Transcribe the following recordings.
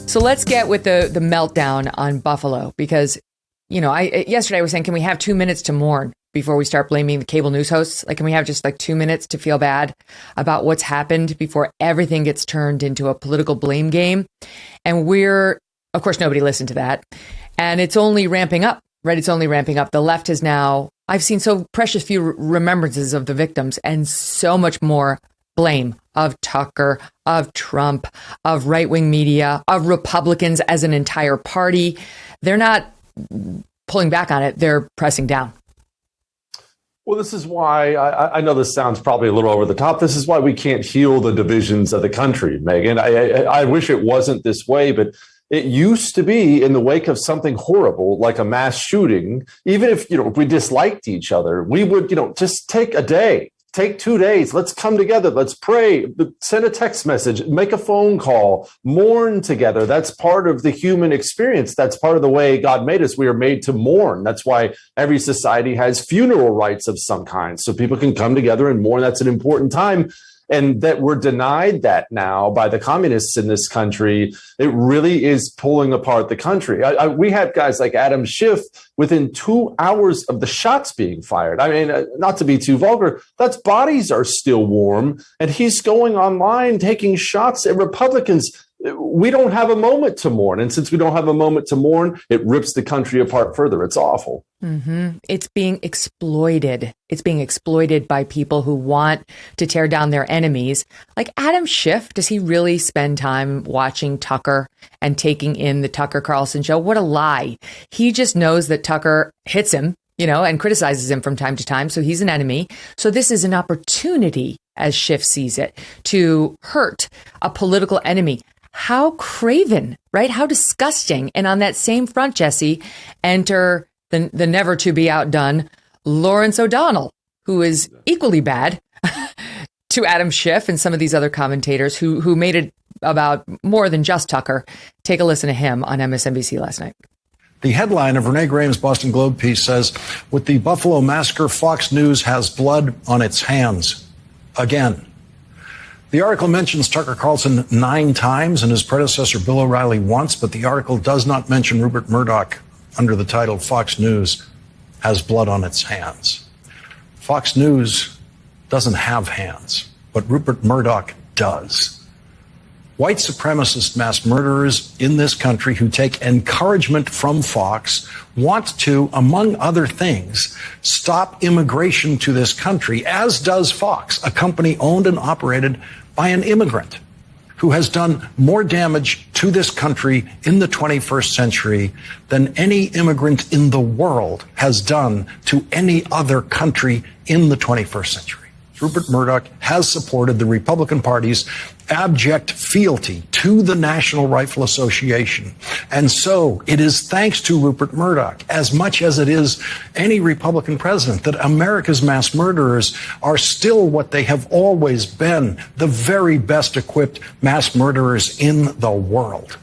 So let's get with the meltdown on Buffalo, because, yesterday I was saying, can we have 2 minutes to mourn before we start blaming the cable news hosts? Like, can we have just 2 minutes to feel bad about what's happened before everything gets turned into a political blame game? And of course, nobody listened to that. And it's only ramping up, right? It's only ramping up. The left has now, I've seen so precious few remembrances of the victims and so much more blame of Tucker, of Trump, of right-wing media, of Republicans as an entire party. They're not pulling back on it. They're pressing down. Well, this is why I know this sounds probably a little over the top. This is why we can't heal the divisions of the country, Megyn. I wish it wasn't this way, but it used to be in the wake of something horrible like a mass shooting. Even if we disliked each other, we would just take a day. Take 2 days. Let's come together. Let's pray. Send a text message. Make a phone call. Mourn together. That's part of the human experience. That's part of the way God made us. We are made to mourn. That's why every society has funeral rites of some kind, so people can come together and mourn. That's an important time. And that we're denied that now by the communists in this country, it really is pulling apart the country. We had guys like Adam Schiff within 2 hours of the shots being fired. I mean, not to be too vulgar, that's bodies are still warm. And he's going online taking shots at Republicans. We don't have a moment to mourn. And since we don't have a moment to mourn, it rips the country apart further. It's awful. Mm-hmm. It's being exploited. It's being exploited by people who want to tear down their enemies. Like Adam Schiff, does he really spend time watching Tucker and taking in the Tucker Carlson show? What a lie. He just knows that Tucker hits him, and criticizes him from time to time. So he's an enemy. So this is an opportunity, as Schiff sees it, to hurt a political enemy. How Craven, right? How disgusting. And on that same front, Jesse, enter the never to be outdone Lawrence O'Donnell, who is equally bad to Adam Schiff and some of these other commentators who made it about more than just Tucker. Take a listen to him on MSNBC last night. The headline of Renee Graham's Boston Globe piece says, with the Buffalo massacre, Fox News has blood on its hands again. The article mentions Tucker Carlson 9 times and his predecessor Bill O'Reilly once, but the article does not mention Rupert Murdoch under the title Fox News has blood on its hands. Fox News doesn't have hands, but Rupert Murdoch does. White supremacist mass murderers in this country who take encouragement from Fox want to, among other things, stop immigration to this country, as does Fox, a company owned and operated by an immigrant who has done more damage to this country in the 21st century than any immigrant in the world has done to any other country in the 21st century. Rupert Murdoch has supported the Republican Party's abject fealty to the National Rifle Association. And so it is thanks to Rupert Murdoch, as much as it is any Republican president, that America's mass murderers are still what they have always been, the very best equipped mass murderers in the world.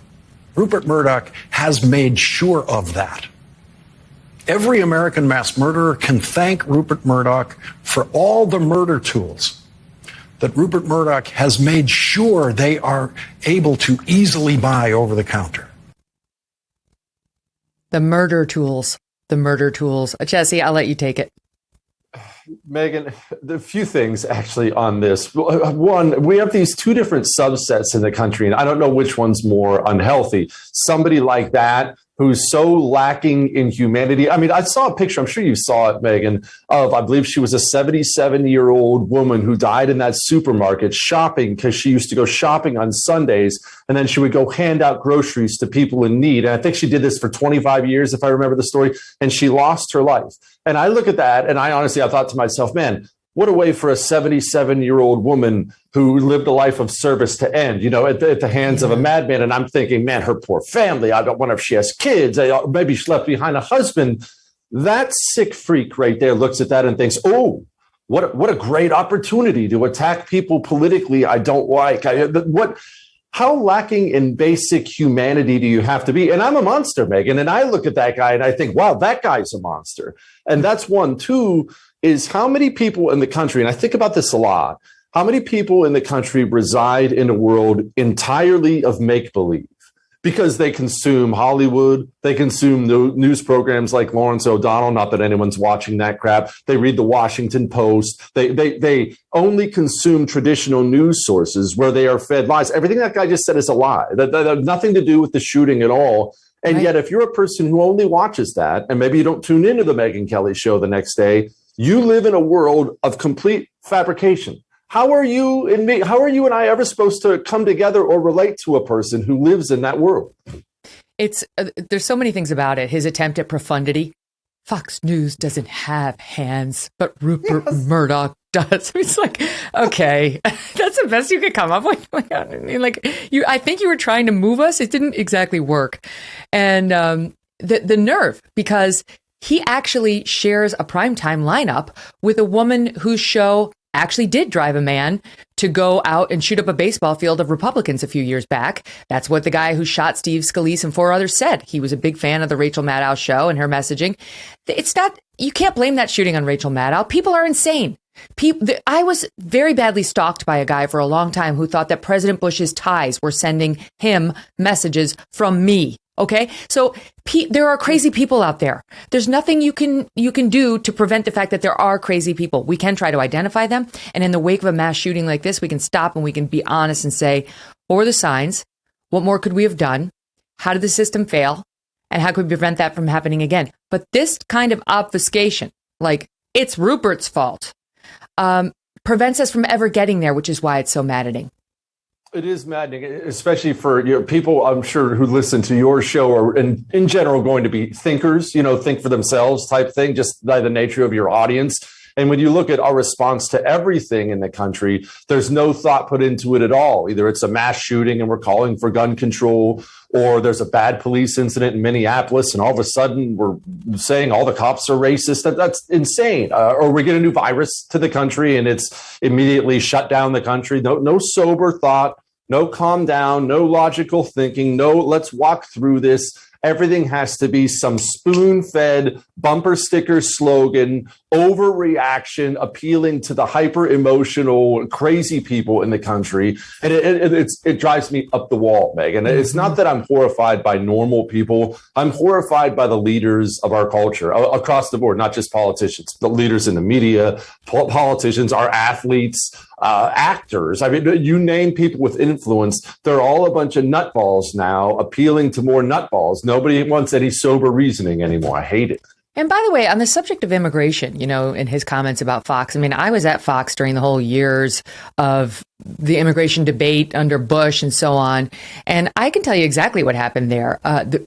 Rupert Murdoch has made sure of that. Every American mass murderer can thank Rupert Murdoch for all the murder tools that Rupert Murdoch has made sure they are able to easily buy over the counter. The murder tools. Jesse, I'll let you take it. Megyn, a few things actually on this. One, we have these 2 different subsets in the country, and I don't know which one's more unhealthy. Somebody like that who's so lacking in humanity. I mean, I saw a picture, I'm sure you saw it, Megyn, of, I believe she was a 77-year-old woman who died in that supermarket shopping because she used to go shopping on Sundays, and then she would go hand out groceries to people in need. And I think she did this for 25 years, if I remember the story, and she lost her life. And I look at that, and I thought to myself, man, what a way for a 77-year-old woman who lived a life of service to end, at the hands of a madman. And I'm thinking, man, her poor family. I don't wonder if she has kids. Maybe she left behind a husband. That sick freak right there looks at that and thinks, oh, what a great opportunity to attack people politically I don't like. How lacking in basic humanity do you have to be? And I'm a monster, Megyn. And I look at that guy and I think, wow, that guy's a monster. And that's one. Two is how many people in the country, and I think about this a lot, how many people in the country reside in a world entirely of make-believe? because they consume Hollywood. They consume the news programs like Lawrence O'Donnell. Not that anyone's watching that crap. They read the Washington Post. They only consume traditional news sources where they are fed lies. Everything that guy just said is a lie. That has nothing to do with the shooting at all. And yet, if you're a person who only watches that, and maybe you don't tune into the Megyn Kelly Show the next day, you live in a world of complete fabrication. How are you and me? How are you and I ever supposed to come together or relate to a person who lives in that world? It's there's so many things about it. His attempt at profundity. Fox News doesn't have hands, but Rupert Murdoch does. It's like, okay, that's the best you could come up with. I think you were trying to move us. It didn't exactly work. And the nerve, because he actually shares a primetime lineup with a woman whose show actually did drive a man to go out and shoot up a baseball field of Republicans a few years back. That's what the guy who shot Steve Scalise and 4 others said. He was a big fan of the Rachel Maddow show and her messaging. It's not, you can't blame that shooting on Rachel Maddow. People are insane. I was very badly stalked by a guy for a long time who thought that President Bush's ties were sending him messages from me. Okay, so there are crazy people out there. There's nothing you can do to prevent the fact that there are crazy people. We can try to identify them. And in the wake of a mass shooting like this, we can stop and we can be honest and say, what were the signs? What more could we have done? How did the system fail? And how could we prevent that from happening again? But this kind of obfuscation, like it's Rupert's fault, prevents us from ever getting there, which is why it's so maddening. It is maddening, especially for people, I'm sure, who listen to your show are in general going to be thinkers, think for themselves type thing, just by the nature of your audience. And when you look at our response to everything in the country, there's no thought put into it at all. Either it's a mass shooting and we're calling for gun control, or there's a bad police incident in Minneapolis and all of a sudden we're saying all the cops are racist. That's insane. Or we get a new virus to the country and it's immediately shut down the country. No sober thought, no calm down, no logical thinking, no let's walk through this. Everything has to be some spoon-fed bumper sticker slogan, overreaction, appealing to the hyper-emotional, crazy people in the country. And it drives me up the wall, Megyn. It's not that I'm horrified by normal people. I'm horrified by the leaders of our culture across the board, not just politicians, the leaders in the media, politicians, our athletes, actors. I mean, you name people with influence, they're all a bunch of nutballs now, appealing to more nutballs. Nobody wants any sober reasoning anymore. I hate it. And by the way, on the subject of immigration, in his comments about Fox, I mean, I was at Fox during the whole years of the immigration debate under Bush and so on. And I can tell you exactly what happened there.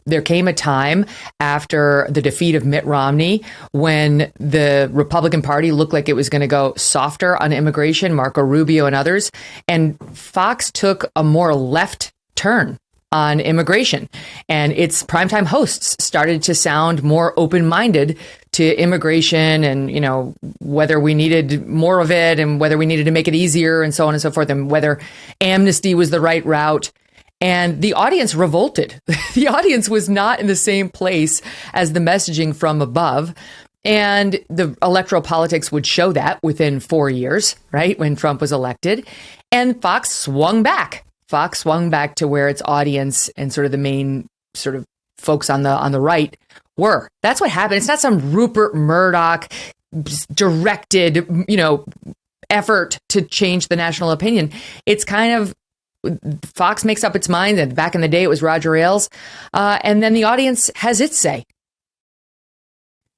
There came a time after the defeat of Mitt Romney when the Republican Party looked like it was going to go softer on immigration, Marco Rubio and others. And Fox took a more left turn on immigration, and its primetime hosts started to sound more open-minded to immigration and, whether we needed more of it and whether we needed to make it easier and so on and so forth, and whether amnesty was the right route. And the audience revolted. The audience was not in the same place as the messaging from above. And the electoral politics would show that within 4 years, right, when Trump was elected. And Fox swung back. Fox swung back to where its audience and sort of the main sort of folks on the right were. That's what happened. It's not some Rupert Murdoch directed, effort to change the national opinion. It's kind of Fox makes up its mind, and back in the day it was Roger Ailes, and then the audience has its say.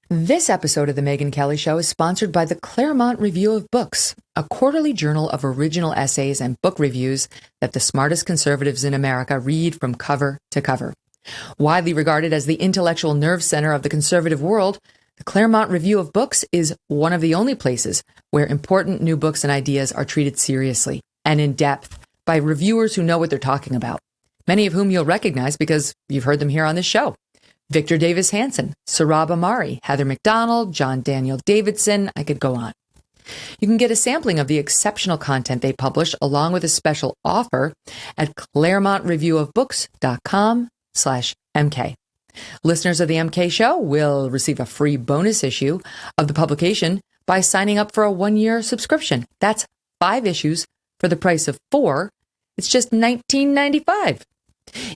This episode of The Megyn Kelly Show is sponsored by the Claremont Review of Books, a quarterly journal of original essays and book reviews that the smartest conservatives in America read from cover to cover. Widely regarded as the intellectual nerve center of the conservative world, the Claremont Review of Books is one of the only places where important new books and ideas are treated seriously and in depth by reviewers who know what they're talking about, many of whom you'll recognize because you've heard them here on this show. Victor Davis Hanson, Sarab Amari, Heather McDonald, John Daniel Davidson, I could go on. You can get a sampling of the exceptional content they publish along with a special offer at ClaremontReviewOfBooks.com/MK. Listeners of the MK Show will receive a free bonus issue of the publication by signing up for a 1-year subscription. That's 5 issues for the price of 4. It's just $19.95.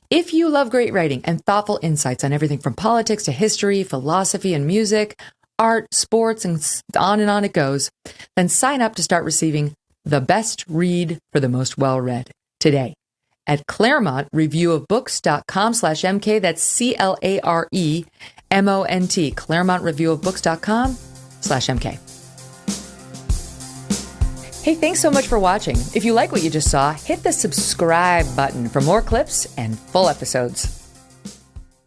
If you love great writing and thoughtful insights on everything from politics to history, philosophy and music, art, sports, and on it goes, then sign up to start receiving the best read for the most well-read today at ClaremontReviewOfBooks.com/MK. That's ClareMont, ClaremontReviewOfBooks.com/MK. Hey, thanks so much for watching. If you like what you just saw, hit the subscribe button for more clips and full episodes.